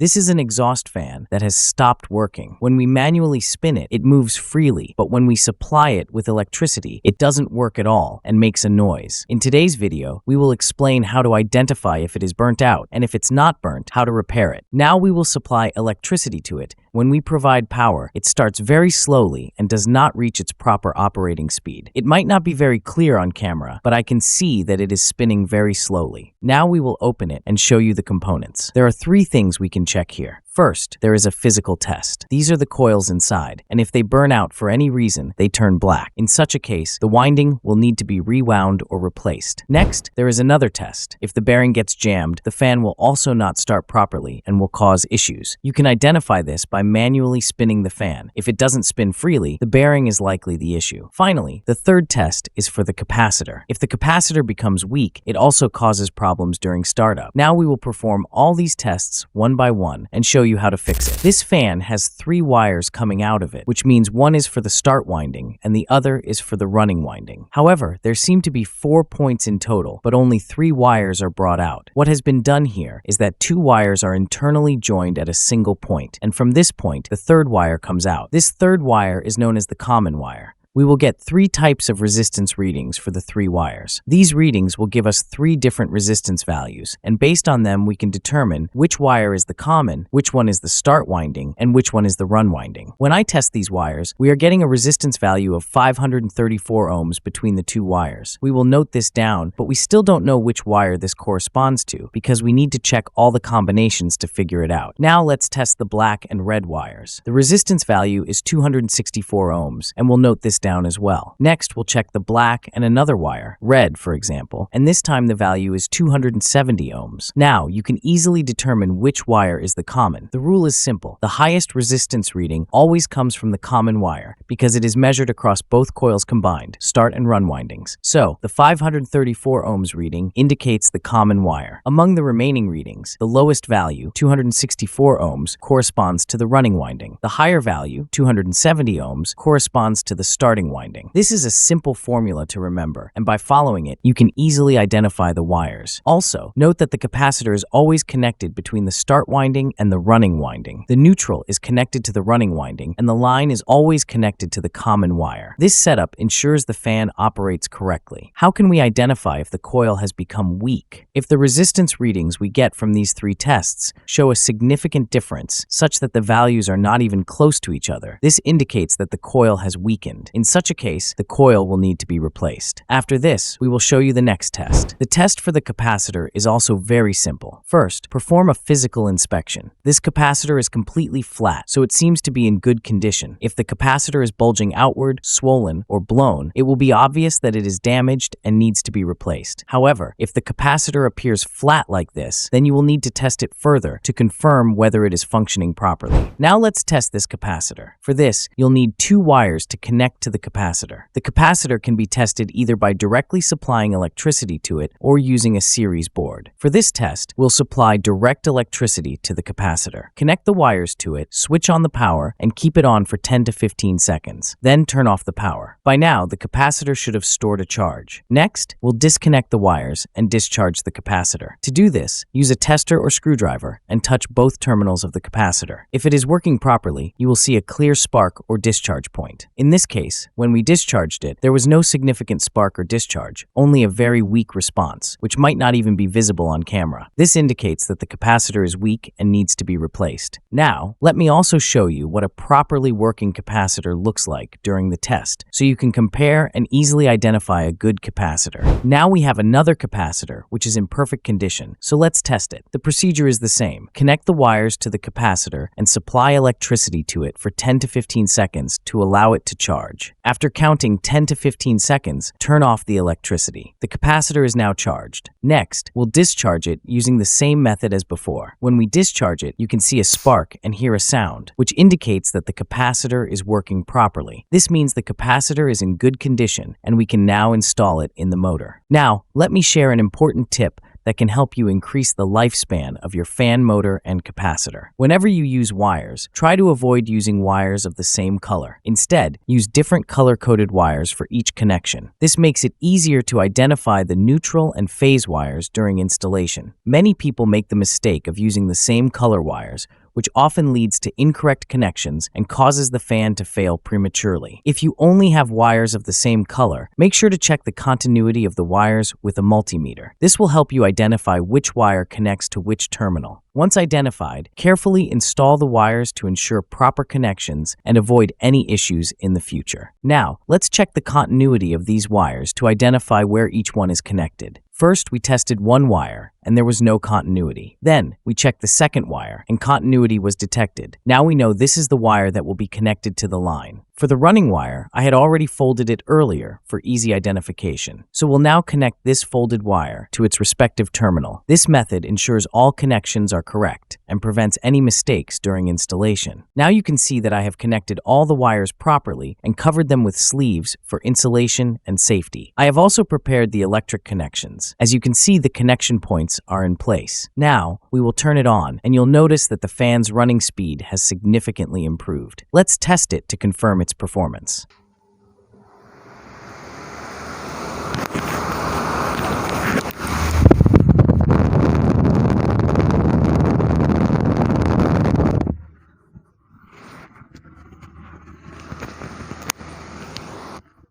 This is an exhaust fan that has stopped working. When we manually spin it, it moves freely, but when we supply it with electricity, it doesn't work at all and makes a noise. In today's video, we will explain how to identify if it is burnt out, and if it's not burnt, how to repair it. Now we will supply electricity to it. When we provide power, it starts very slowly and does not reach its proper operating speed. It might not be very clear on camera, but I can see that it is spinning very slowly. Now we will open it and show you the components. There are 3 things we can check here. First, there is a physical test. These are the coils inside, and if they burn out for any reason, they turn black. In such a case, the winding will need to be rewound or replaced. Next, there is another test. If the bearing gets jammed, the fan will also not start properly and will cause issues. You can identify this by manually spinning the fan. If it doesn't spin freely, the bearing is likely the issue. Finally, the third test is for the capacitor. If the capacitor becomes weak, it also causes problems during startup. Now we will perform all these tests one by one and show you how to fix it. This fan has 3 wires coming out of it, which means one is for the start winding and the other is for the running winding. However, there seem to be 4 points in total, but only 3 wires are brought out. What has been done here is that 2 wires are internally joined at a single point, and from this point, the third wire comes out. This third wire is known as the common wire. We will get 3 types of resistance readings for the 3 wires. These readings will give us 3 different resistance values, and based on them we can determine which wire is the common, which one is the start winding, and which one is the run winding. When I test these wires, we are getting a resistance value of 534 ohms between the 2 wires. We will note this down, but we still don't know which wire this corresponds to because we need to check all the combinations to figure it out. Now let's test the black and red wires. The resistance value is 264 ohms, and we'll note this down as well. Next, we'll check the black and another wire, red for example, and this time the value is 270 ohms. Now, you can easily determine which wire is the common. The rule is simple. The highest resistance reading always comes from the common wire because it is measured across both coils combined, start and run windings. So, the 534 ohms reading indicates the common wire. Among the remaining readings, the lowest value, 264 ohms, corresponds to the running winding. The higher value, 270 ohms, corresponds to the starting winding. This is a simple formula to remember, and by following it, you can easily identify the wires. Also, note that the capacitor is always connected between the start winding and the running winding. The neutral is connected to the running winding, and the line is always connected to the common wire. This setup ensures the fan operates correctly. How can we identify if the coil has become weak? If the resistance readings we get from these 3 tests show a significant difference, such that the values are not even close to each other, this indicates that the coil has weakened. In such a case, the coil will need to be replaced. After this, we will show you the next test. The test for the capacitor is also very simple. First, perform a physical inspection. This capacitor is completely flat, so it seems to be in good condition. If the capacitor is bulging outward, swollen, or blown, it will be obvious that it is damaged and needs to be replaced. However, if the capacitor appears flat like this, then you will need to test it further to confirm whether it is functioning properly. Now let's test this capacitor. For this, you'll need 2 wires to connect to the capacitor. The capacitor can be tested either by directly supplying electricity to it or using a series board. For this test, we'll supply direct electricity to the capacitor. Connect the wires to it, switch on the power, and keep it on for 10 to 15 seconds. Then turn off the power. By now, the capacitor should have stored a charge. Next, we'll disconnect the wires and discharge the capacitor. To do this, use a tester or screwdriver and touch both terminals of the capacitor. If it is working properly, you will see a clear spark or discharge point. In this case, when we discharged it, there was no significant spark or discharge, only a very weak response, which might not even be visible on camera. This indicates that the capacitor is weak and needs to be replaced. Now, let me also show you what a properly working capacitor looks like during the test, so you can compare and easily identify a good capacitor. Now we have another capacitor, which is in perfect condition, so let's test it. The procedure is the same. Connect the wires to the capacitor and supply electricity to it for 10 to 15 seconds to allow it to charge. After counting 10 to 15 seconds, turn off the electricity. The capacitor is now charged. Next, we'll discharge it using the same method as before. When we discharge it, you can see a spark and hear a sound, which indicates that the capacitor is working properly. This means the capacitor is in good condition, and we can now install it in the motor. Now, let me share an important tip that can help you increase the lifespan of your fan motor and capacitor. Whenever you use wires, try to avoid using wires of the same color. Instead, use different color-coded wires for each connection. This makes it easier to identify the neutral and phase wires during installation. Many people make the mistake of using the same color wires, which often leads to incorrect connections and causes the fan to fail prematurely. If you only have wires of the same color, make sure to check the continuity of the wires with a multimeter. This will help you identify which wire connects to which terminal. Once identified, carefully install the wires to ensure proper connections and avoid any issues in the future. Now, let's check the continuity of these wires to identify where each one is connected. First, we tested one wire, and there was no continuity. Then, we checked the second wire, and continuity was detected. Now we know this is the wire that will be connected to the line. For the running wire, I had already folded it earlier for easy identification. So we'll now connect this folded wire to its respective terminal. This method ensures all connections are correct and prevents any mistakes during installation. Now you can see that I have connected all the wires properly and covered them with sleeves for insulation and safety. I have also prepared the electric connections. As you can see, the connection points are in place. Now, we will turn it on, and you'll notice that the fan's running speed has significantly improved. Let's test it to confirm its performance.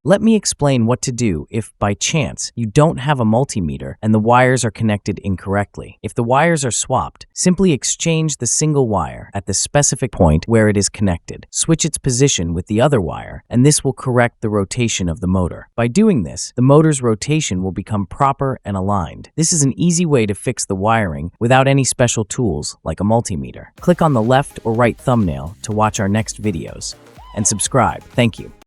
Let me explain what to do if, by chance, you don't have a multimeter and the wires are connected incorrectly. If the wires are swapped, simply exchange the single wire at the specific point where it is connected. Switch its position with the other wire, and this will correct the rotation of the motor. By doing this, the motor's rotation will become proper and aligned. This is an easy way to fix the wiring without any special tools like a multimeter. Click on the left or right thumbnail to watch our next videos, and subscribe. Thank you.